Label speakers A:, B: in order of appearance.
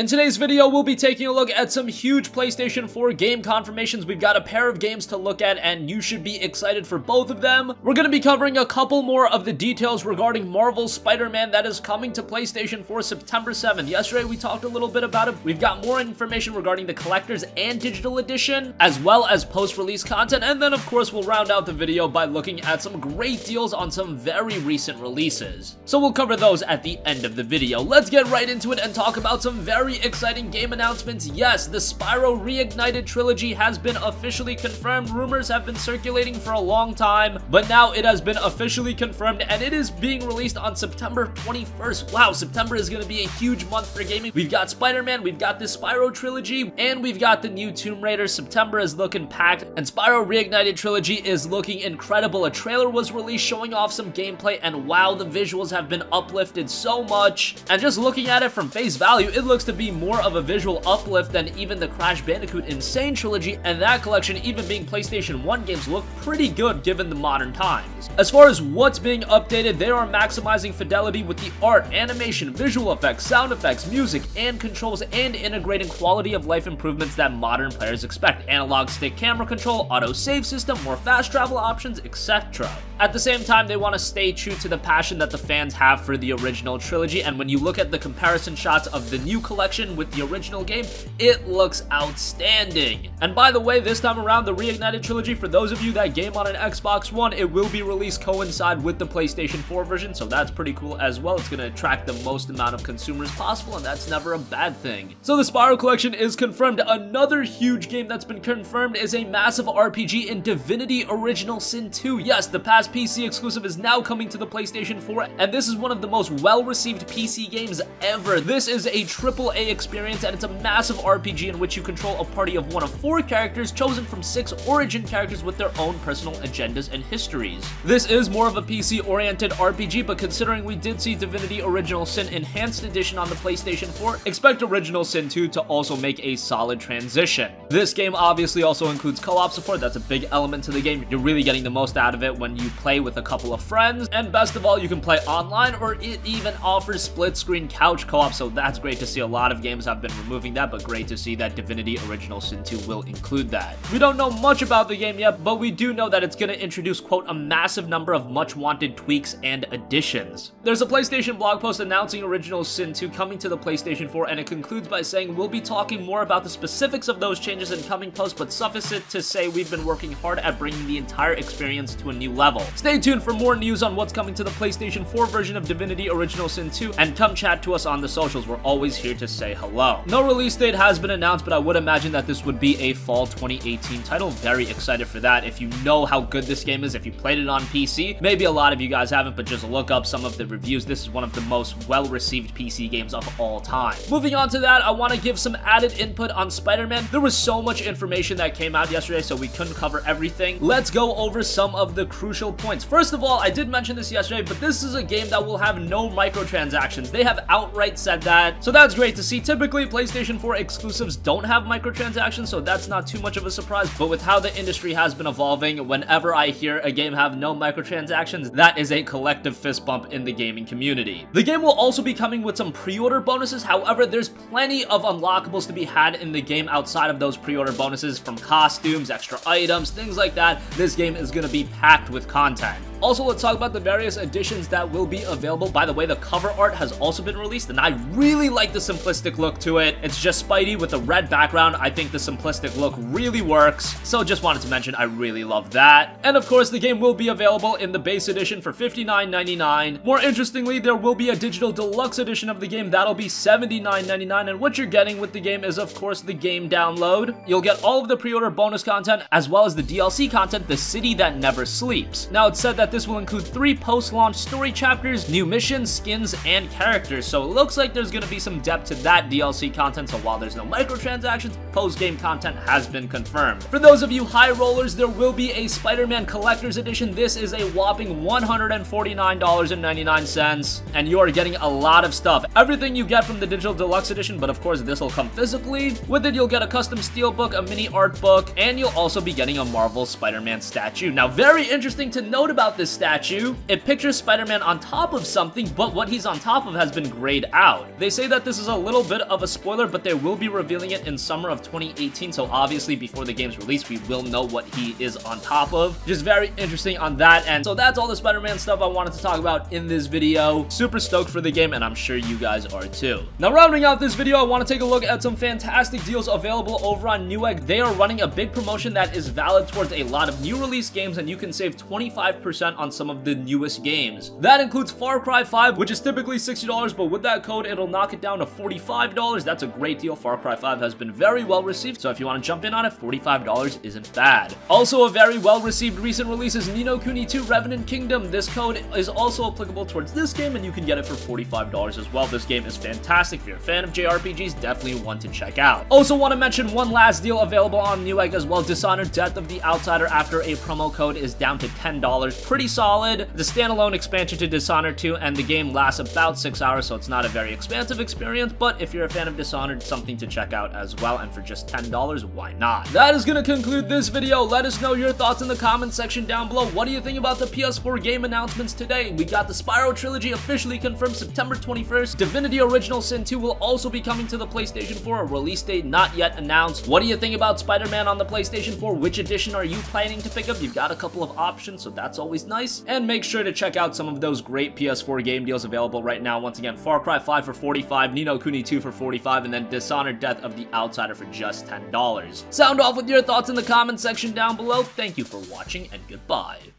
A: In today's video, we'll be taking a look at some huge PlayStation 4 game confirmations. We've got a pair of games to look at, and you should be excited for both of them. We're going to be covering a couple more of the details regarding Marvel's Spider-Man that is coming to PlayStation 4 September 7th. Yesterday, we talked a little bit about it. We've got more information regarding the Collector's and Digital Edition, as well as post-release content, and then, of course, we'll round out the video by looking at some great deals on some very recent releases. So we'll cover those at the end of the video. Let's get right into it and talk about some very exciting game announcements. Yes, the Spyro Reignited Trilogy has been officially confirmed. Rumors have been circulating for a long time, but now it has been officially confirmed, and it is being released on September 21st. Wow, September is going to be a huge month for gaming. We've got Spider-Man, we've got the Spyro Trilogy, and we've got the new Tomb Raider. September is looking packed, and Spyro Reignited Trilogy is looking incredible. A trailer was released showing off some gameplay, and wow, the visuals have been uplifted so much. And just looking at it from face value, it looks to be more of a visual uplift than even the Crash Bandicoot Insane Trilogy, and that collection, even being PlayStation 1 games, look pretty good given the modern times. As far as what's being updated, they are maximizing fidelity with the art, animation, visual effects, sound effects, music, and controls, and integrating quality of life improvements that modern players expect. Analog stick camera control, auto save system, more fast travel options, etc. At the same time, they want to stay true to the passion that the fans have for the original trilogy, and when you look at the comparison shots of the new collection with the original game, it looks outstanding. And by the way, this time around, the Reignited Trilogy, for those of you that game on an Xbox One, it will be released coincide with the PlayStation 4 version, so that's pretty cool as well. It's going to attract the most amount of consumers possible, and that's never a bad thing. So the Spyro collection is confirmed. Another huge game that's been confirmed is a massive RPG in Divinity Original Sin 2. Yes, the past PC exclusive is now coming to the PlayStation 4, and this is one of the most well-received PC games ever. This is a AAA experience, and it's a massive RPG in which you control a party of one of 4 characters chosen from 6 origin characters with their own personal agendas and histories. This is more of a PC-oriented RPG, but considering we did see Divinity Original Sin Enhanced Edition on the PlayStation 4, expect Original Sin 2 to also make a solid transition. This game obviously also includes co-op support. That's a big element to the game. You're really getting the most out of it when you play with a couple of friends, and best of all, you can play online, or it even offers split-screen couch co-op, so that's great to see. A lot of games have been removing that, but great to see that Divinity Original Sin 2 will include that. We don't know much about the game yet, but we do know that it's going to introduce, quote, a massive number of much-wanted tweaks and additions. There's a PlayStation blog post announcing Original Sin 2 coming to the PlayStation 4, and it concludes by saying, we'll be talking more about the specifics of those changes in coming posts, but suffice it to say we've been working hard at bringing the entire experience to a new level. Stay tuned for more news on what's coming to the PlayStation 4 version of Divinity Original Sin 2, and come chat to us on the socials. We're always here to say hello. No release date has been announced, but I would imagine that this would be a fall 2018 title. Very excited for that. If you know how good this game is, if you played it on PC, maybe a lot of you guys haven't, but just look up some of the reviews. This is one of the most well-received PC games of all time. Moving on to that, I want to give some added input on Spider-Man. There was so much information that came out yesterday, so we couldn't cover everything. Let's go over some of the crucial points. First of all, I did mention this yesterday, but this is a game that will have no microtransactions. They have outright said that, so that's great to see. Typically, PlayStation 4 exclusives don't have microtransactions, so that's not too much of a surprise, but with how the industry has been evolving, whenever I hear a game have no microtransactions, that is a collective fist bump in the gaming community. The game will also be coming with some pre-order bonuses. However, there's plenty of unlockables to be had in the game outside of those pre-order bonuses, from costumes, extra items, things like that. This game is going to be packed with content. Also, let's talk about the various editions that will be available. By the way, the cover art has also been released, and I really like the simplistic look to it. It's just Spidey with a red background. I think the simplistic look really works, so just wanted to mention I really love that. And of course, the game will be available in the base edition for $59.99. More interestingly, there will be a digital deluxe edition of the game that'll be $79.99, and what you're getting with the game is, of course, the game download. You'll get all of the pre-order bonus content, as well as the DLC content, The City That Never Sleeps. Now, it's said that this will include 3 post-launch story chapters, new missions, skins, and characters, so it looks like there's going to be some depth to that DLC content, so while there's no microtransactions, post-game content has been confirmed. For those of you high rollers, there will be a Spider-Man Collector's Edition. This is a whopping $149.99, and you are getting a lot of stuff. Everything you get from the Digital Deluxe Edition, but of course this will come physically. With it, you'll get a custom steelbook, a mini art book, and you'll also be getting a Marvel Spider-Man statue. Now, very interesting to note about this this statue, it pictures Spider-Man on top of something, but what he's on top of has been grayed out. They say that this is a little bit of a spoiler, but they will be revealing it in summer of 2018, so obviously before the game's release, we will know what he is on top of. Just very interesting on that end. So that's all the Spider-Man stuff I wanted to talk about in this video. Super stoked for the game, and I'm sure you guys are too. Now, rounding out this video, I want to take a look at some fantastic deals available over on Newegg. They are running a big promotion that is valid towards a lot of new release games, and you can save 25% on some of the newest games. That includes Far Cry 5, which is typically $60, but with that code, it'll knock it down to $45. That's a great deal. Far Cry 5 has been very well received, so if you want to jump in on it, $45 isn't bad. Also, a very well received recent release is Ni no Kuni 2 Revenant Kingdom. This code is also applicable towards this game, and you can get it for $45 as well. This game is fantastic. If you're a fan of JRPGs, definitely one to check out. Also want to mention one last deal available on Newegg as well. Dishonored Death of the Outsider after a promo code is down to $10. Pretty solid. The standalone expansion to Dishonored 2, and the game lasts about 6 hours, so it's not a very expansive experience, but if you're a fan of Dishonored, something to check out as well, and for just $10, why not? That is going to conclude this video. Let us know your thoughts in the comment section down below. What do you think about the PS4 game announcements today? We got the Spyro Trilogy officially confirmed September 21st. Divinity Original Sin 2 will also be coming to the PlayStation 4, a release date not yet announced. What do you think about Spider-Man on the PlayStation 4? Which edition are you planning to pick up? You've got a couple of options, so that's always nice. And make sure to check out some of those great PS4 game deals available right now. Once again, Far Cry 5 for $45, Ni no Kuni 2 for $45, and then Dishonored Death of the Outsider for just $10. Sound off with your thoughts in the comment section down below. Thank you for watching, and goodbye.